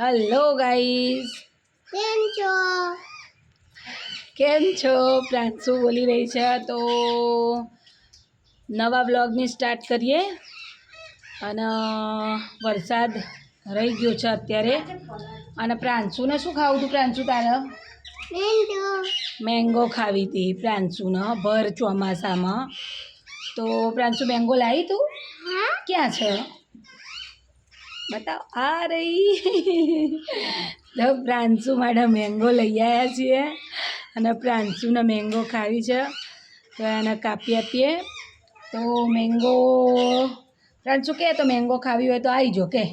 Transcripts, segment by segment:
Hello guys, કેમ છો? પ્રાંશુ બોલી રહી છે. તો નવા બ્લોગની સ્ટાર્ટ કરીએ. અને વરસાદ રહી ગયો છે અત્યારે. અને પ્રાંશુને શું ખાવું હતું? પ્રાંશુ તારે મેંગો ખાવી હતી પ્રાંશુને ભર ચોમાસામાં. તો પ્રાંશુ મેંગો લાવી તું? ક્યાં છે? બતાવ. આ રહી. તો પ્રાંશુ માટે મેંગો લઈ આવ્યા છીએ અને પ્રાંશુને મેંગો ખાવી છે. તો એને કાપી આપીએ. તો મેંગો પ્રાંશુ કે તો મેંગો ખાવી હોય તો આવી જો કે.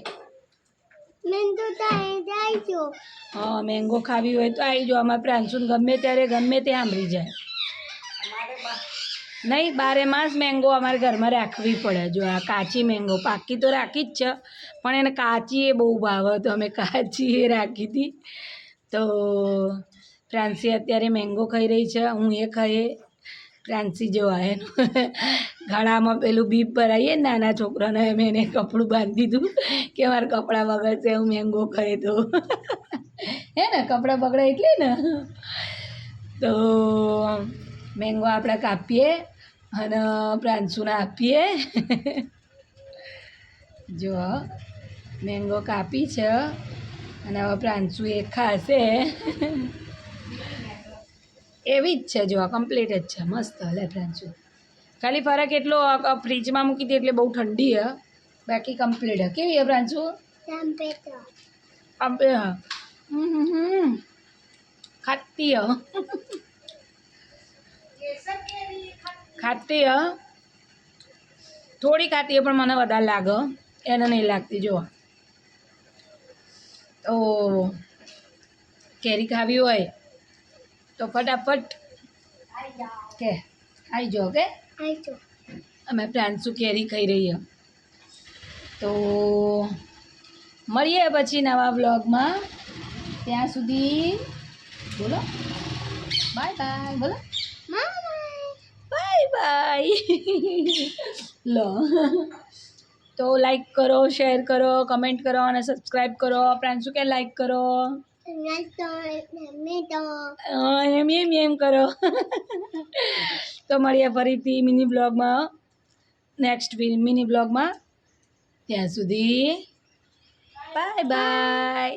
હા, મેંગો ખાવી હોય તો આવી જાઓ. અમારે પ્રાંશુને ગમે ત્યારે ગમે તે સાંભળી જાય. નહીં, 12 માસ મેંગો અમારે ઘરમાં રાખવી પડે. જો આ કાચી મેંગો, પાકી તો રાખી જ છે, પણ એને કાચી એ બહુ ભાવે, તો અમે કાચી એ રાખી હતી. તો પ્રાંશી અત્યારે મેંગો ખાઈ રહી છે, હું એ ખાઈએ. પ્રાંશી જોવા એનું ગળામાં પેલું બીપ ભરાઈએ નાના છોકરાને, એમ એને કપડું બાંધી દીધું કે મારા કપડાં બગડશે હું મેંગો ખાઈએ તો. હે ને, કપડાં બગડે એટલે ને. તો મેંગો આપણે કાપીએ અને પ્રાંશુને આપીએ. જો મેંગો કાપી છે અને હવે પ્રાંશુ એ ખાશે. એવી જ છે, જો કમ્પ્લીટ જ છે, મસ્ત. લે પ્રાંશુ, ખાલી ફરક એટલો ફ્રીજમાં મૂકી દે એટલે બહુ ઠંડી હે, બાકી કમ્પ્લીટ હે. કેવી હે પ્રાંશુ? ખાતી હ, ખાતી હ, થોડી ખાતી હે, પણ મને વધારે લાગે, એને નહીં લાગતી. જો તો કેરી ખાવી હોય તો ફટાફટ કે આવી જાઓ કે. અમે પ્રાંશુ કેરી ખાઈ રહીએ. તો મળીએ પછી નવા બ્લોગમાં. ત્યાં સુધી બોલો બાય બાય. બોલો બાય બાય. લો, તો લાઈક કરો, શેર કરો, કમેન્ટ કરો અને સબસ્ક્રાઈબ કરો. પ્રાંશુ કે લાઈક કરો, એમ કરો. તો મળીએ ફરીથી મિની બ્લોગમાં, નેક્સ્ટ મિની બ્લોગમાં. ત્યાં સુધી બાય બાય.